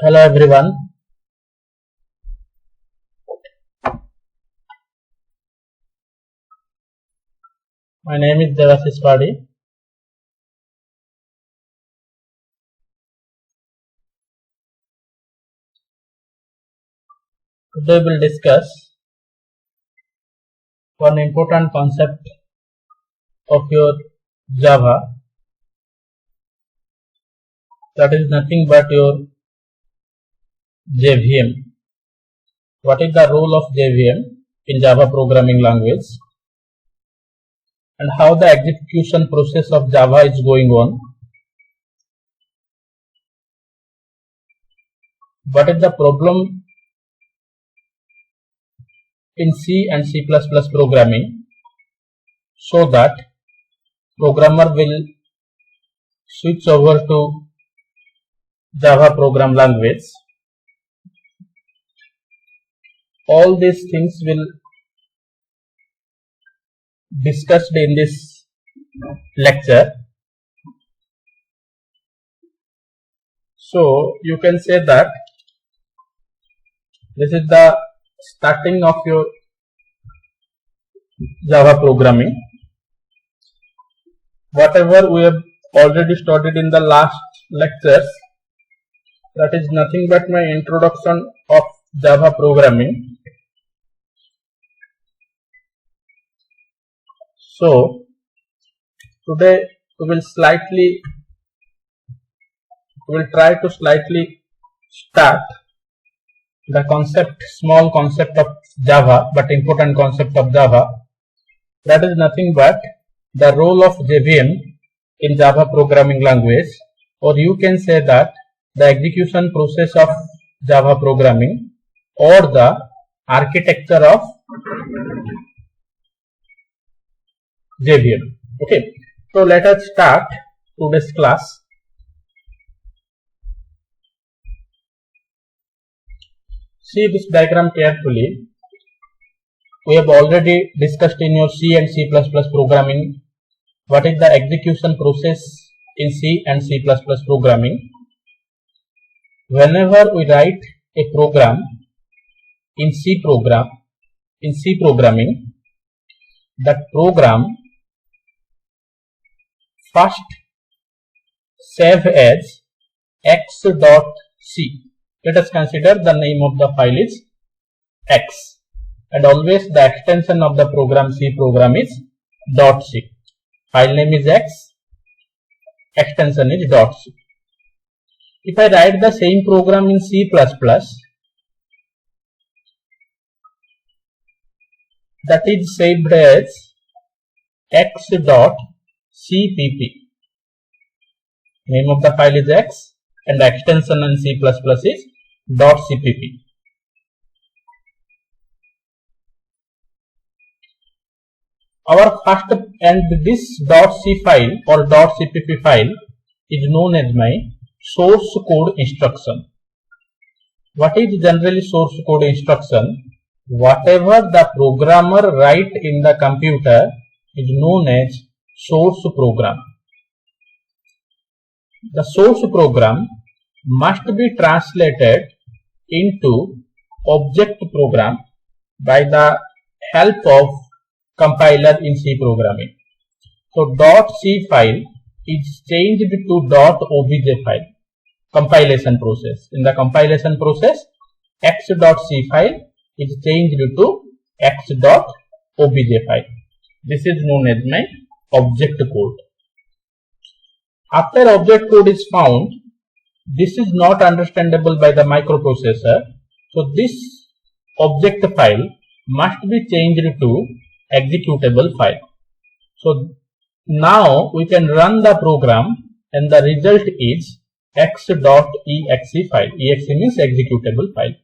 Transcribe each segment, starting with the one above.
Hello everyone. My name is Devashish Padi. Today we will discuss one important concept of your Java, that is nothing but your JVM. What is the role of JVM in Java programming language and how the execution process of Java is going on. What is the problem in C and C++ programming, so that programmer will switch over to Java program language. All these things will discussed in this lecture. So you can say that this is the starting of your Java programming. Whatever we have already studied in the last lectures, that is nothing but my introduction of Java programming. So today we will try to slightly start the small concept of Java, but important concept of Java. That is nothing but the role of JVM in Java programming language, or you can say that the execution process of Java programming, or the architecture of JVM. Okay, so let us start today's class. See this diagram carefully. We have already discussed in your C and C++ programming what is the execution process in C and C++ programming. Whenever we write a program in C programming, that program first save as x.c. Let us consider the name of the file is x, and always the extension of the program C program is .c. File name is x, extension is .c. If I write the same program in C++, that is saved as x.cpp. Name of the file is x and the extension in C++ is .cpp. Our first, and this .c file or .cpp file is known as my source code instruction. What is generally source code instruction? Whatever the programmer write in the computer is known as source program. The source program must be translated into object program by the help of compiler in C programming. So .c file is changed to .obj file. Compilation process. In the compilation process, x.c file is changed to x.obj file. This is known as my object code. After object code is found, this is not understandable by the microprocessor. So this object file must be changed to executable file. So now we can run the program and the result is x.exe file. Exe means executable file,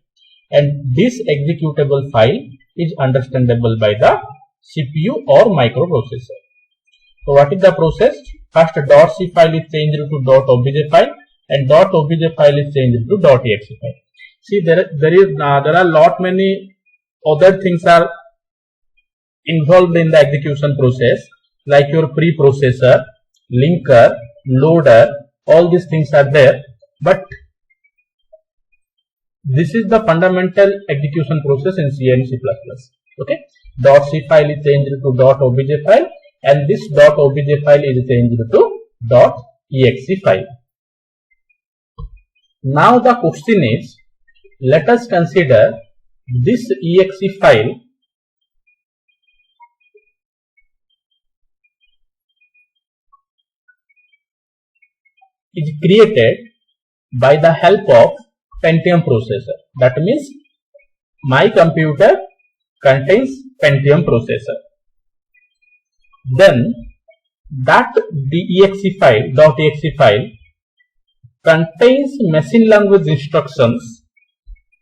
and this executable file is understandable by the CPU or microprocessor. So what is the process? First .c file is changed to .obj file, and .obj file is changed to .exe file. See, there are lot many other things are involved in the execution process, like your preprocessor, linker, loader, all these things are there, but This is the fundamental execution process in C and C++. Okay, .c file is changed to .obj file, and this .obj file is changed to .exe file. Now the question is, let us consider this exe file is created by the help of Pentium processor. That means my computer contains Pentium processor. Then that .exe file contains machine language instructions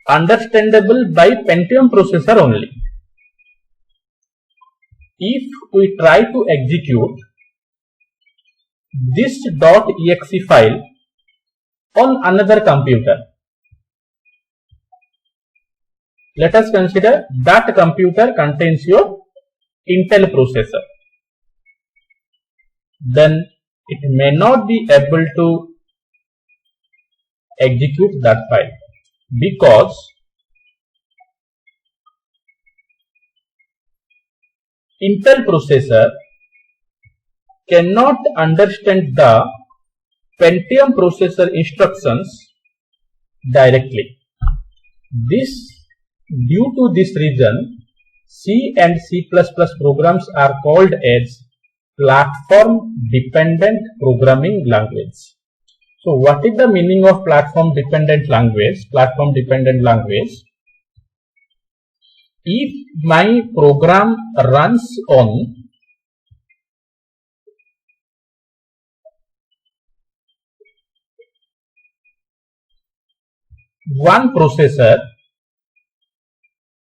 understandable by Pentium processor only. If we try to execute this .exe file on another computer, let us consider that computer contains your Intel processor, then it may not be able to execute that file, because Intel processor cannot understand the Pentium processor instructions directly. Due to this reason, C and C++ programs are called as platform dependent programming language. So what is the meaning of platform dependent language? Platform dependent language: if my program runs on one processor,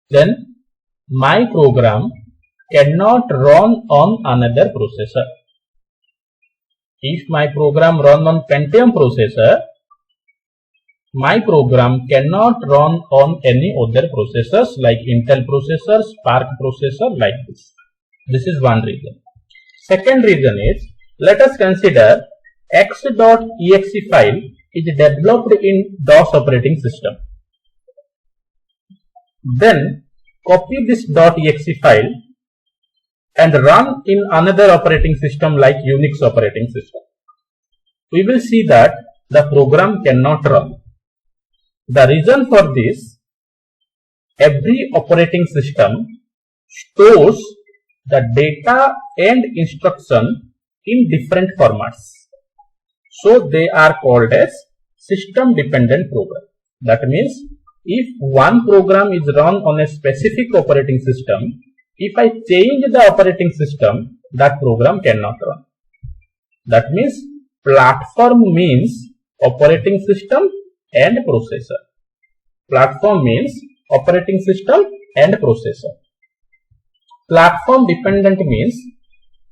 then my program cannot run on another processor. If my program runs on Pentium processor, my program cannot run on any other processors like Intel processor, Spark processor, like this. This is one reason. Second reason is, let us consider x.exe file is developed in DOS operating system. Then copy this .exe file and run in another operating system like Unix operating system. We will see that the program cannot run. The reason for this, every operating system stores the data and instruction in different formats. So they are called as system dependent program. That means if one program is run on a specific operating system, if I change the operating system, that program cannot run. That means platform means operating system and processor. Platform means operating system and processor. Platform dependent means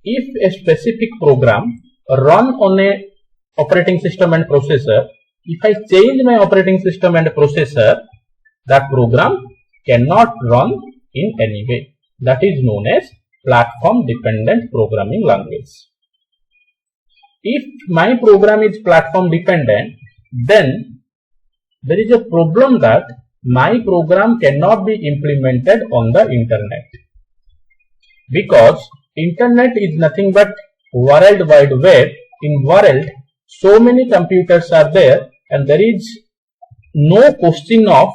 if a specific program run on a operating system and processor, if I change my operating system and processor, that program cannot run in any way. That is known as platform dependent programming language. If my program is platform dependent, then there is a problem that my program cannot be implemented on the internet, because internet is nothing but World Wide Web. In world, so many computers are there, and there is no question of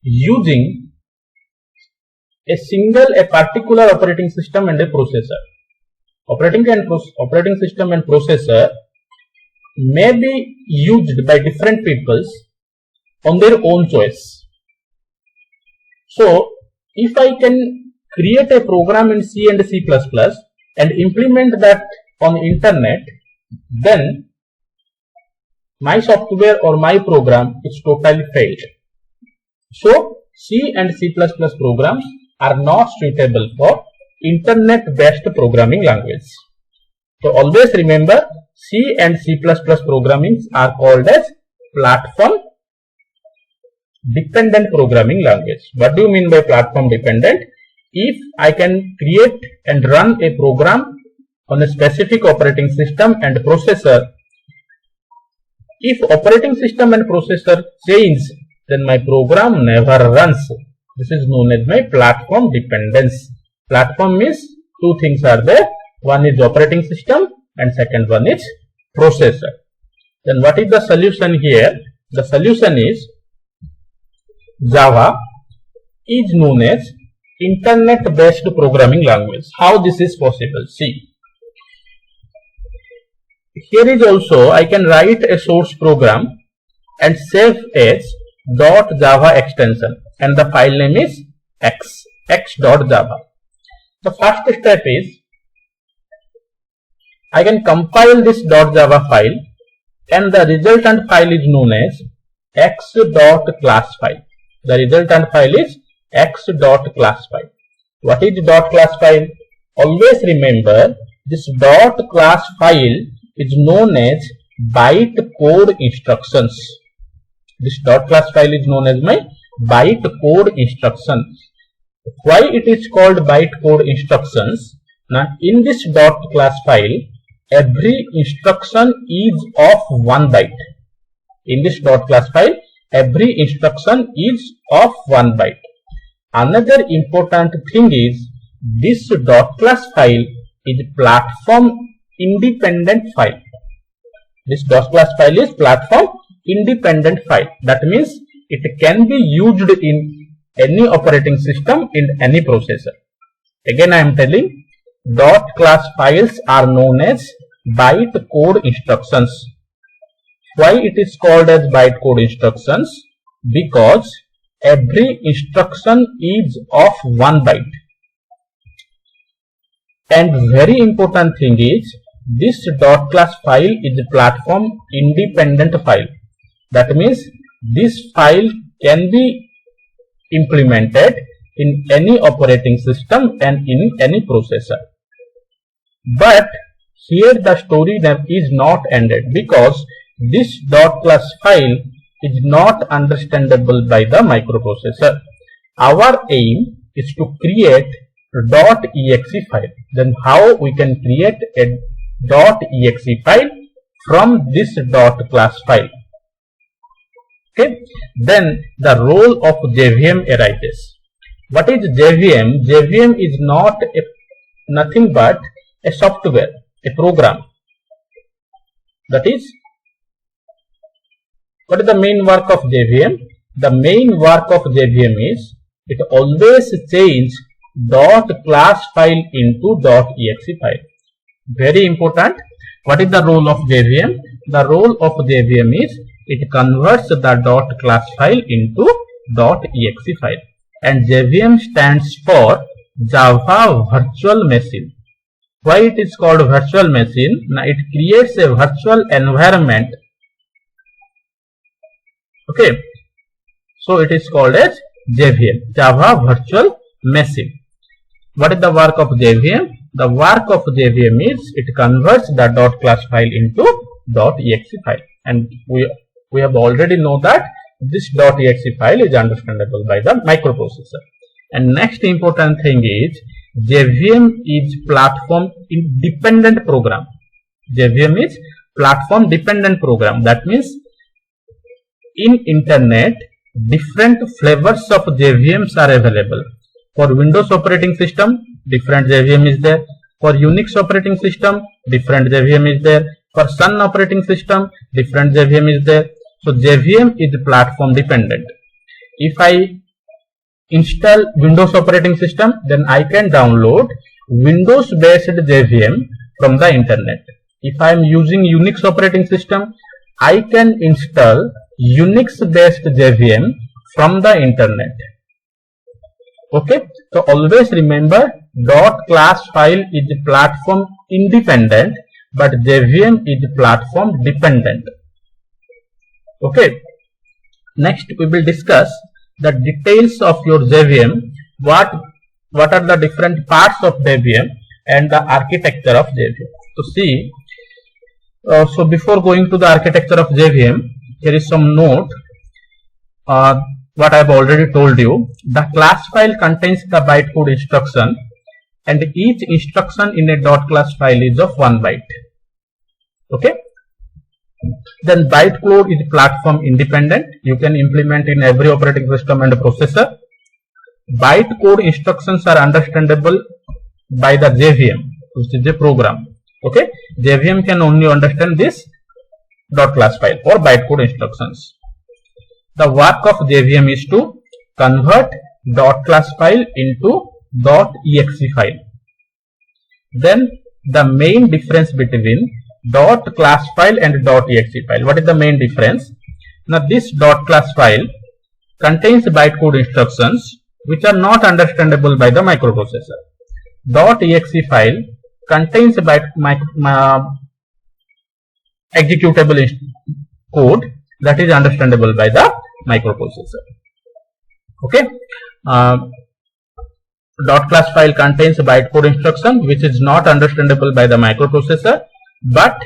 using a particular operating system and a processor. Operating system and processor may be used by different peoples on their own choice. So if I can create a program in C and C++ and implement that on internet, then my software or my program is totally failed. So C and C++ programs are not suitable for internet based programming language. So always remember, C and C++ programming are called as platform dependent programming language. What do you mean by platform dependent? If I can create and run a program on a specific operating system and processor, if operating system and processor change then my program never runs. This is known as my platform dependence. Platform means two things are there. One is operating system and second one is processor. Then what is the solution here? The solution is Java is known as internet based programming language. How this is possible? See, here is also I can write a source program and save as .java extension, and the file name is x.java. The first step is I can compile this .java file, and the resultant file is known as x.class file. The resultant file is x.class file. What is .class file? Always remember, this .class file is known as bytecode instructions. This .class file is known as my bytecode instructions. Why it is called bytecode instructions? Now, in this .class file, every instruction is of 1 byte. In this .class file, every instruction is of 1 byte. Another important thing is this .class file is platform independent file. This .class file is platform independent file. That means it can be used in any operating system in any processor. Again I am telling, .class files are known as bytecode instructions. Why it is called as bytecode instructions? Because every instruction is of 1 byte. And very important thing is, this .class file is a platform independent file. That means this file can be implemented in any operating system and in any processor. But here the story is not ended, because this .class file is not understandable by the microprocessor. Our aim is to create .exe file. Then how we can create a .exe file from this .class file? Okay. Then the role of JVM arises. What is JVM? JVM is nothing but a software, a program. That is, what is the main work of JVM? The main work of JVM is it always change .class file into .exe file. Very important. What is the role of JVM? The role of JVM is it converts the .class file into .exe file. And JVM stands for Java Virtual Machine. Why it is called virtual machine? Now it creates a virtual environment. Okay. So it is called as JVM, Java Virtual Machine. What is the work of JVM? The work of JVM is it converts the .class file into .exe file. And we have already know that this .exe file is understandable by the microprocessor. And next important thing is JVM is platform independent program. JVM is platform dependent program. That means in internet different flavors of JVMs are available. For Windows operating system, different JVM is there. For Unix operating system, different JVM is there. For Sun operating system, different JVM is there. So JVM is platform dependent. If I install Windows operating system, then I can download Windows based JVM from the internet. If I am using Unix operating system, I can install Unix based JVM from the internet. Okay, so always remember .class file is platform independent, but JVM is platform dependent. Okay, next we will discuss the details of your JVM, what are the different parts of JVM and the architecture of JVM. So see, so before going to the architecture of JVM, here is some note. What I have already told you, the class file contains the bytecode instruction, and each instruction in a .class file is of 1 byte. Okay, Then bytecode is platform independent. You can implement in every operating system and processor. Bytecode instructions are understandable by the JVM, which is a program. Okay, JVM can only understand this .class file or bytecode instructions. The work of JVM is to convert .class file into .exe file. Then the main difference between .class file and .exe file. What is the main difference? Now this .class file contains bytecode instructions which are not understandable by the microprocessor. .exe file contains executable code that is understandable by the microprocessor. Okay. .class file contains bytecode instruction which is not understandable by the microprocessor, but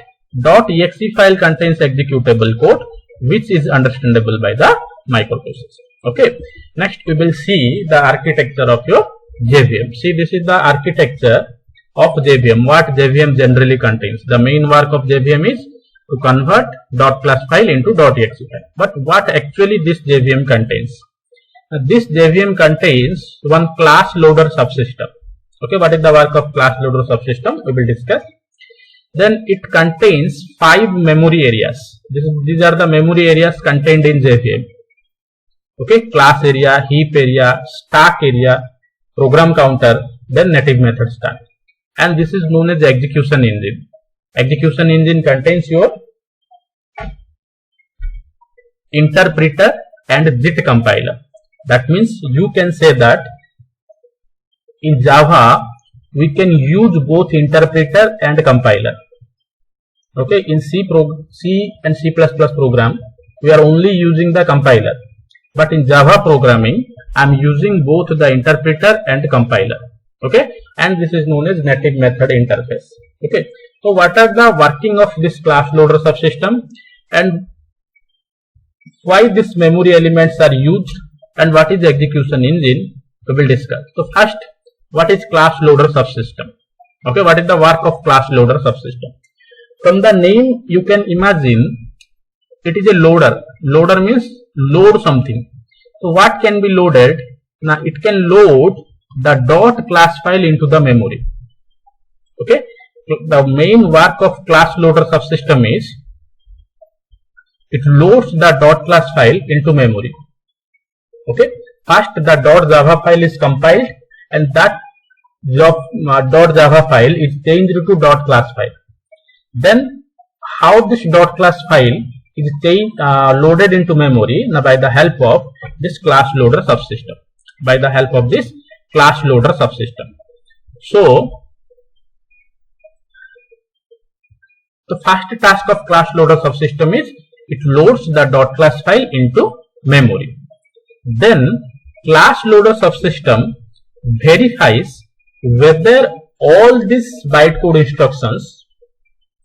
.exe file contains executable code which is understandable by the microprocessor. Okay. Next we will see the architecture of your JVM. See, this is the architecture of JVM. What JVM generally contains. The main work of JVM is to convert .class file into .exe file. But what actually this JVM contains? This JVM contains one class loader subsystem. Okay, what is the work of class loader subsystem? We will discuss. Then it contains 5 memory areas. These are the memory areas contained in JVM. Okay, class area, heap area, stack area, program counter, then native method stack. And this is known as execution engine. Execution engine contains your interpreter and JIT compiler. That means you can say that in Java we can use both interpreter and compiler. Okay, in C and C++ program we are only using the compiler, but in Java programming I am using both the interpreter and compiler. Okay, and this is known as native method interface. Okay, so what are the working of this class loader subsystem and why these memory elements are used and what is the execution engine, we will discuss. So first, what is class loader subsystem? Okay, what is the work of class loader subsystem? From the name you can imagine it is a loader. Loader means load something. So what can be loaded? Now it can load the .class file into the memory. Okay, the main work of class loader subsystem is it loads the .class file into memory. Okay, first the .java file is compiled and that .java file is changed to .class file. Then how this .class file is loaded into memory? Now by the help of this class loader subsystem. By the help of this class loader subsystem. So the first task of class loader subsystem is it loads the .class file into memory. Then class loader subsystem verifies whether all these bytecode instructions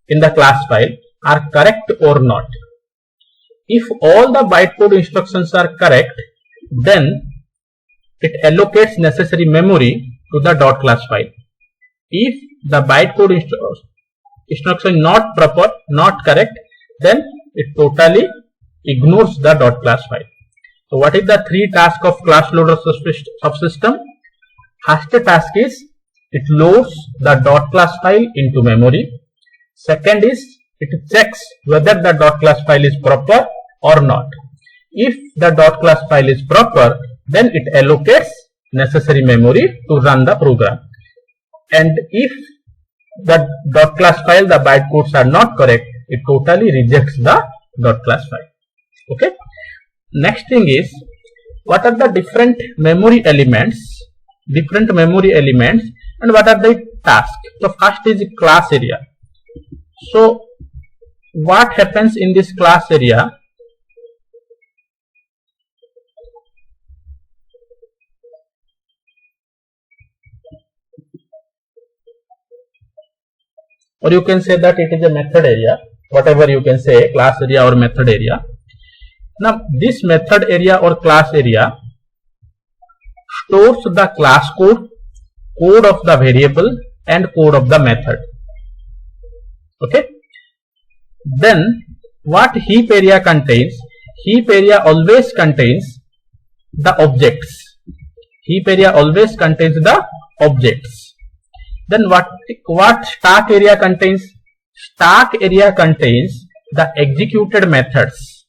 in the class file are correct or not. If all the bytecode instructions are correct, then it allocates necessary memory to the .class file. If the bytecode instruction not proper, not correct, then it totally ignores the .class file. So what is the 3 tasks of class loader subsystem? First task is it loads the .class file into memory. Second is it checks whether the .class file is proper or not. If the .class file is proper, then it allocates necessary memory to run the program. And if the .class file, the bytecodes are not correct, it totally rejects the .class file. Okay. Next thing is, what are the different memory elements and what are the tasks? So first is class area. So what happens in this class area? Or you can say that it is a method area, whatever you can say, class area or method area. Now this method area or class area stores the class code, code of the variable and code of the method. Okay. Then what heap area contains? Heap area always contains the objects. Heap area always contains the objects. Then what stack area contains? Stack area contains the executed methods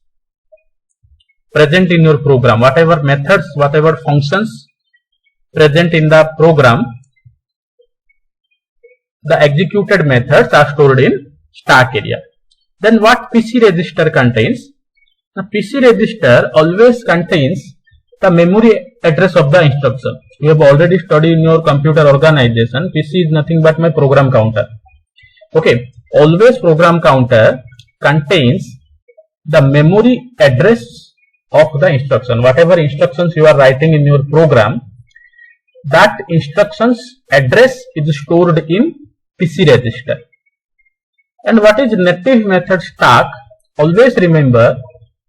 present in your program. Whatever methods, whatever functions present in the program, the executed methods are stored in stack area. Then what PC register contains? The PC register always contains the memory address of the instruction. You have already studied in your computer organization. PC is nothing but my program counter. Okay, always program counter contains the memory address of the instruction. Whatever instructions you are writing in your program, that instructions address is stored in PC register. And what is native method stack? Always remember,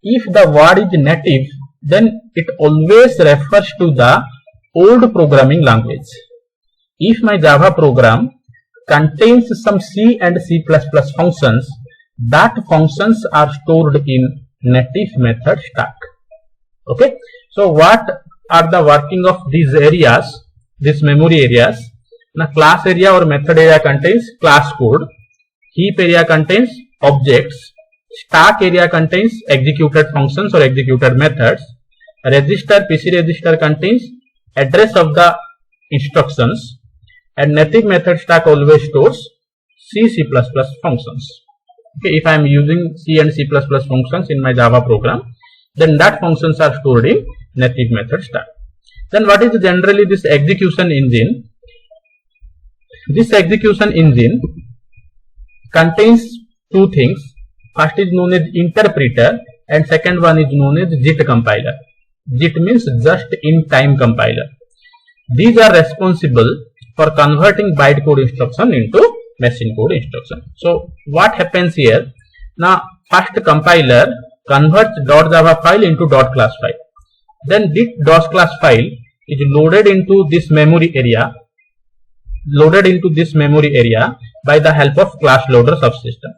if the word is native, then it always refers to the old programming language. If my Java program contains some C and C++ functions, that functions are stored in native method stack. Okay, so what are the working of these areas, these memory areas? Now class area or method area contains class code, heap area contains objects, stack area contains executed functions or executed methods, register, PC register contains address of the instructions, and native method stack always stores C, C++ functions. Okay, if I am using C and C++ functions in my Java program, then that functions are stored in native method stack. Then what is generally this execution engine? This execution engine contains two things. First is known as interpreter and second one is known as JIT compiler. JIT means just in time compiler. These are responsible for converting bytecode instruction into machine code instruction. So what happens here? Now first compiler converts .java file into .class file. Then this .class file is loaded into this memory area, by the help of class loader subsystem.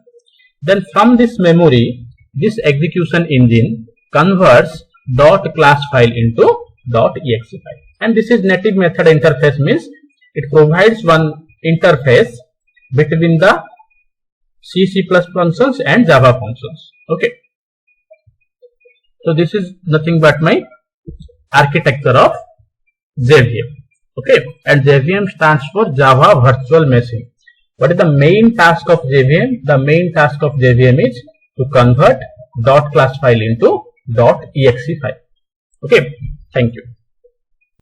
Then from this memory, this execution engine converts .class file into .exe file. And this is native method interface, means it provides one interface between the C, C++ functions and Java functions. Okay. So this is nothing but my architecture of JVM. Okay, and JVM stands for Java Virtual Machine. What is the main task of JVM? The main task of JVM is to convert .class file into .exe file. Okay, thank you.